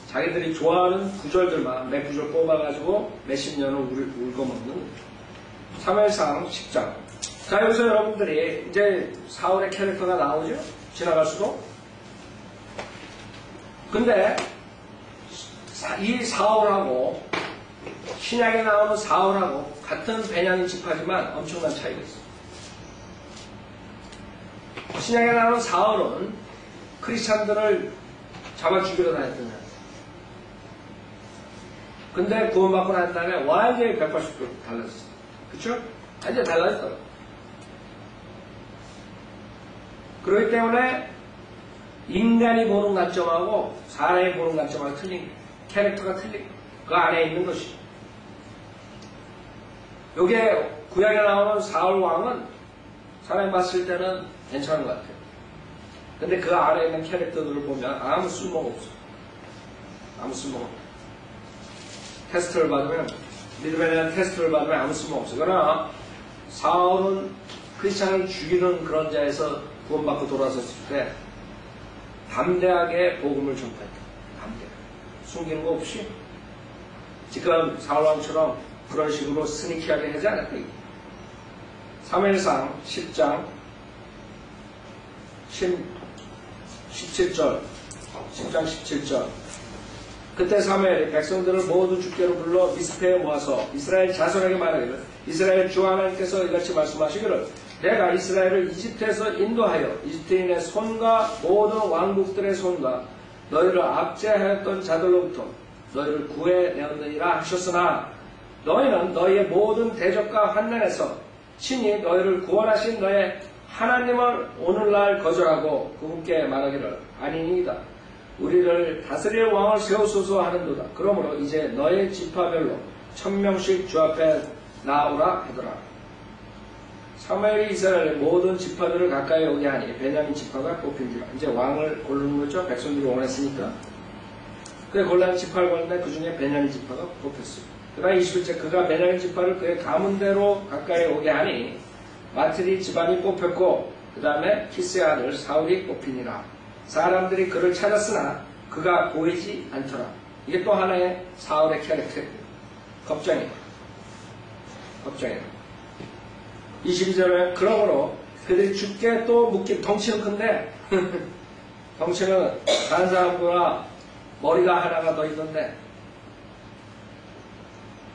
Speaker 1: 자기들이 좋아하는 구절들만 몇 구절 뽑아가지고 몇십 년을 울고먹는 거예요. 사무엘상 10장. 자, 여기서 여러분들이 이제 사울의 캐릭터가 나오죠? 지나갈수록. 근데 이 사울하고 신약에 나오는 사울하고 같은 베냐민 지파지만 엄청난 차이가 있어요. 신약에 나오는 사울은 크리스찬들을 잡아 죽이러 다녔던 사람. 근데 구원받고 난 다음에 완전히 180도 달랐어요. 그쵸? 완전히 달라졌어요. 그렇기 때문에 인간이 보는 관점하고 사람이 보는 관점하고 틀린 거예요. 캐릭터가 틀린 거예요. 그 안에 있는 것이. 요게 구약에 나오는 사울 왕은 사람이 봤을 때는 괜찮은 것 같아요. 근데 그 안에 있는 캐릭터들을 보면 아무 쓸모가 없어요. 아무 쓸모가 없어요. 테스트를 받으면, 믿음에 대한 테스트를 받으면 아무 쓸모가 없어요. 그러나 사울은 크리스찬을 죽이는 그런 자에서 구원받고 돌아섰을 때 담대하게 복음을 전파했다. 담대하게. 숨기는 거 없이. 지금 사울왕처럼 그런 식으로 스니키하게 하지 않았다. 사무엘상 10장 17절 10장 17절 그때 사무엘이 백성들을 모두 주께로 불러 미스페에 모아서 이스라엘 자손에게 말하기를 이스라엘 주 하나님께서 이같이 말씀하시기를 내가 이스라엘을 이집트에서 인도하여 이집트인의 손과 모든 왕국들의 손과 너희를 압제하였던 자들로부터 너희를 구해내었느니라 하셨으나 너희는 너희의 모든 대적과 환난에서 친히 너희를 구원하신 너의 하나님을 오늘날 거절하고 그분께 말하기를 아니니이다. 우리를 다스릴 왕을 세우소서 하는도다. 그러므로 이제 너의 지파별로 1000명씩 주 앞에 나오라 하더라. 사무엘이 이스라엘의 모든 지파들을 가까이 오게 하니 베냐민 지파가 뽑힌지라. 이제 왕을 고르는 거죠. 백성들이 원했으니까. 그래 골라낸 지파를 고르는데 그 중에 베냐민 지파가 뽑혔어요. 그러나 21절 그가 베냐민 지파를 그의 가문대로 가까이 오게 하니 마트리 집안이 뽑혔고 그 다음에 키스의 아들 사울이 뽑히니라. 사람들이 그를 찾았으나 그가 보이지 않더라. 이게 또 하나의 사울의 캐릭터예요. 겁쟁이. 22절에 그러므로 그들이 죽게 또 묻기 덩치는 큰데 덩치는 다른 사람보다 머리가 하나가 더 있던데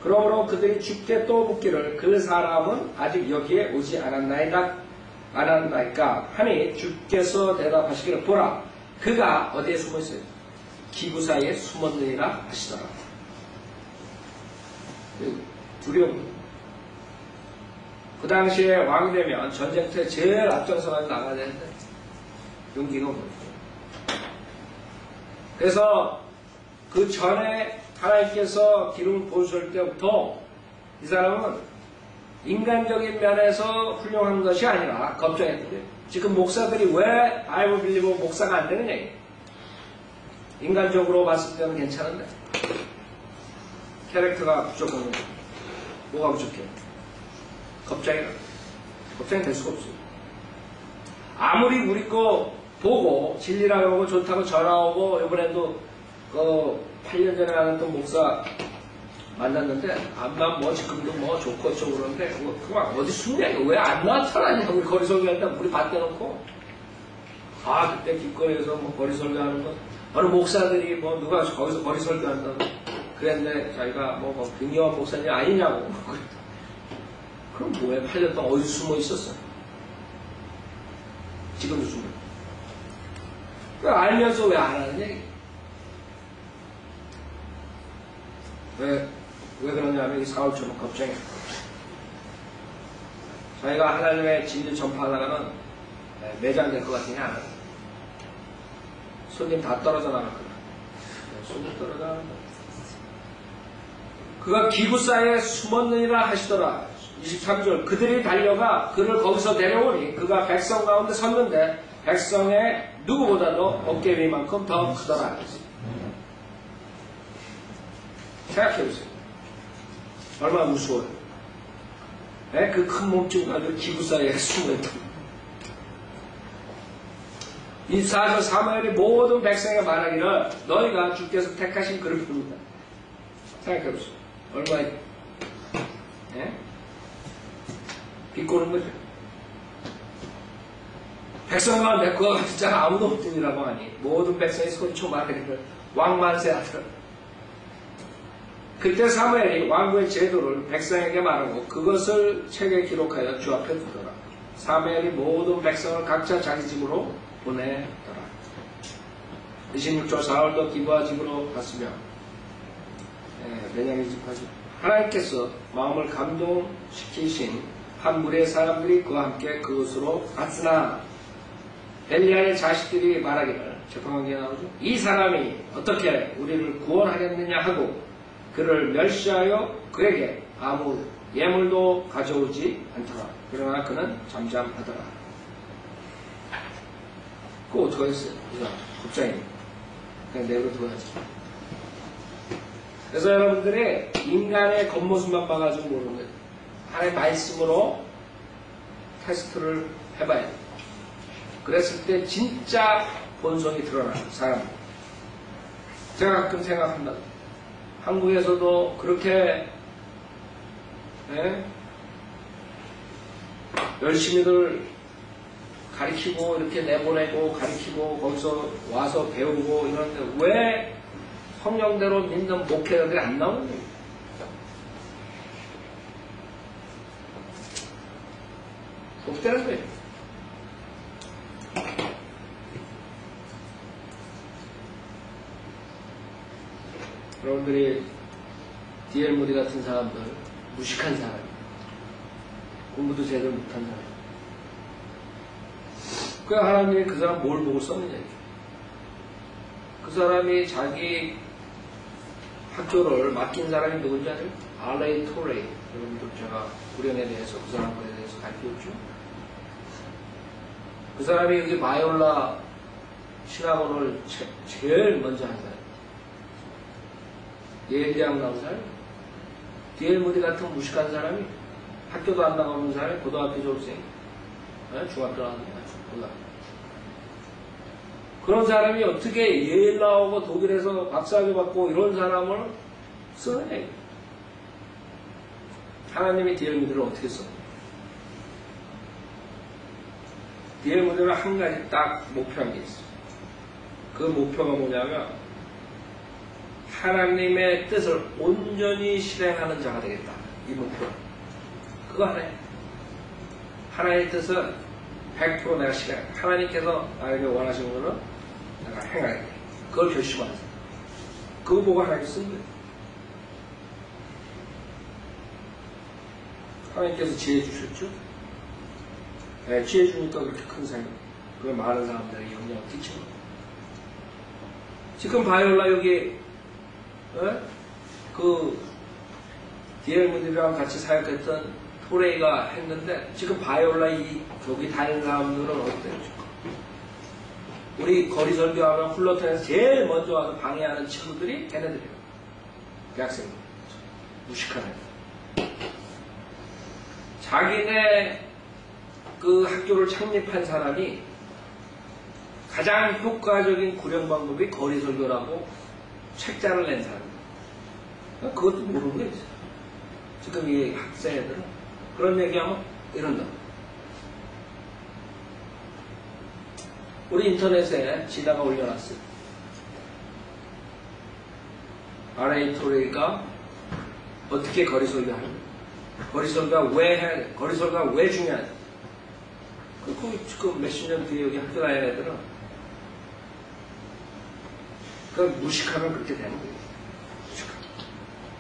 Speaker 1: 그러므로 그들이 죽게 또 묻기를 그 사람은 아직 여기에 오지 않았나이까 하니 주께서 대답하시기를 보라 그가 어디에 숨어있어요? 기구 사이에 숨었느니라 하시더라. 두려움. 그 당시에 왕이 되면 전쟁터에 제일 앞장서가지고 나가야 되는데 용기가 없는 거예요. 그래서 그 전에 하나님께서 기름을 부으실 때부터 이 사람은 인간적인 면에서 훌륭한 것이 아니라 걱정했는데 지금 목사들이 왜 바이블 빌리버 목사가 안 되느냐. 인간적으로 봤을 때는 괜찮은데 캐릭터가 부족한 거죠. 뭐가 부족해? 겁쟁이 될 수가 없어요. 아무리 우리 거 보고 진리라고 하고 좋다고 전화 오고 이번에도 그 8년 전에 나갔던 목사 만났는데 암만 뭐 지금도 뭐 좋고 어쩌고 그러는데 그만 어디 숨냐 왜 안 나타나냐 우리 거리 설교할 때 우리 밭 대놓고 그때 길거리에서 뭐 거리 설교하는 거 어느 목사들이 뭐 누가 거기서 거리 설교한다고 그랬는데 자기가 뭐 김기환 목사님 아니냐고 그럼 뭐해 8년 동안 어디 숨어 있었어? 지금도 숨어. 알면서 왜 안 하느냐? 왜 그러냐면 이 사울처럼 겁쟁이. 자기가 하나님의 진리 전파하다가는 매장될 것 같으냐? 손님 다 떨어져 나갈 거야. 손님 떨어져 나갈 거야. 그가 기구 사이에 숨었느니라 하시더라. 23절 그들이 달려가 그를 거기서 데려오니 그가 백성 가운데 섰는데 백성의 누구보다도 어깨 위만큼 더 크더라. 생각해보세요. 얼마나 무서워요. 그 큰 몸뚱 가지고 기구 사이에 숨어있다. 이 사절 사무엘이 모든 백성에게 말하기를 너희가 주께서 택하신 그를 부릅니다. 생각해보세요. 얼마나 비꼬는 거죠. 백성과 내 거 진짜 아무도 없더니라고 하니 모든 백성이 소리쳐 말하기를 왕만세 하더라. 그때 사무엘이 왕국의 제도를 백성에게 말하고 그것을 책에 기록하여 주 앞에 두더라. 사무엘이 모든 백성을 각자 자기 집으로 보내더라. 26절 사울도 기브아 집으로 갔으며 베냐민 집까지 하나님께서 마음을 감동시키신 한 무리의 사람들이 그와 함께 그곳으로 갔으나 엘리야의 자식들이 말하기를 재판관계에 나오죠. 이 사람이 어떻게 우리를 구원하겠느냐 하고 그를 멸시하여 그에게 아무 예물도 가져오지 않더라. 그러나 그는 잠잠하더라. 그거 어떻게 했어요? 겁쟁이. 그냥 내버려둬야지. 그래서 여러분들이 인간의 겉모습만 봐가지고 모르는 거예요. 하나님의 말씀으로 테스트를 해봐야 돼요. 그랬을 때 진짜 본성이 드러나는 사람. 제가 가끔 생각합니다. 한국에서도 그렇게 열심히들 가르치고 이렇게 내보내고 가르치고 거기서 와서 배우고 이러는데 왜 성령대로 믿는 목회자들이 안 나오는 거예요. 없다는 거예요. 여러분들이 D.L. 모디 같은 사람들, 무식한 사람, 공부도 제대로 못한 사람. 그 하나님이 그 사람 뭘 보고 썼느냐. 그 사람이 자기 학교를 맡긴 사람이 누군지 아세요? R.A. 토레이. 여러분들 제가 구령에 대해서 그 사람에 대해서 가르쳤죠. 그 사람이 여기 바이올라 신학원을 제일 먼저 한 사람. 예일 대학 나온 사람. D.L. 모디 같은 무식한 사람이 학교도 안 나가는 사람이 고등학교 졸업생. 중학교 나왔는데 고등학교. 그런 사람이 어떻게 예일 나오고 독일에서 박사학위 받고 이런 사람을 쓰느냐. 하나님이 D.L. 모디를 어떻게 써? D.L. 모디는 한 가지 딱 목표한 게 있어요. 그 목표가 뭐냐면 하나님의 뜻을 온전히 실행하는 자가 되겠다. 이 목표. 그거 하나예요. 하나님의 뜻은 100% 내가 실행. 하나님께서 나에게 원하시는 거는 내가 행하게 돼. 그걸 결심하는 거예요. 그거 보고 하나님 쓴 거예요. 하나님께서 지혜 주셨죠? 네, 지혜 주니까 그렇게 큰 사람, 그걸 많은 사람들에게 영향을 끼치는 거예요. 지금 바이올라 여기 그 D.L. 모디랑 같이 사역했던 토레이가 했는데 지금 바이올라 여기 다니는 사람들은 어때요? 우리 거리 설교하면 훌러턴에서 제일 먼저 와서 방해하는 친구들이 걔네들이에요. 대학생들. 무식한 애들. 자기네 그 학교를 창립한 사람이 가장 효과적인 구령 방법이 거리 설교라고 책자를 낸 사람. 그것도 모르는 게 있어요. 지금 이 학생 애들은 그런 얘기하면 이런다. 우리 인터넷에 지다가 올려놨어요. R.A. 토레이가 어떻게 거리 설교하는지, 거리 설교가 왜 해야 돼? 거리 설교가 왜 중요하냐? 그 지금 몇십 년 뒤에 여기 학교 다니는 애들은 그 무식하면 그렇게 되는 거예요. 무식하면.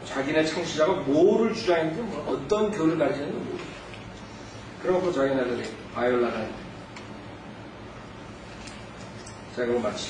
Speaker 1: 자기네 창시자가 뭐를 주장했는지, 어떤 교를 가르치는지 모르겠어요. 그러고 자기네들이 바이올라를 하는데. 자, 그럼 마치.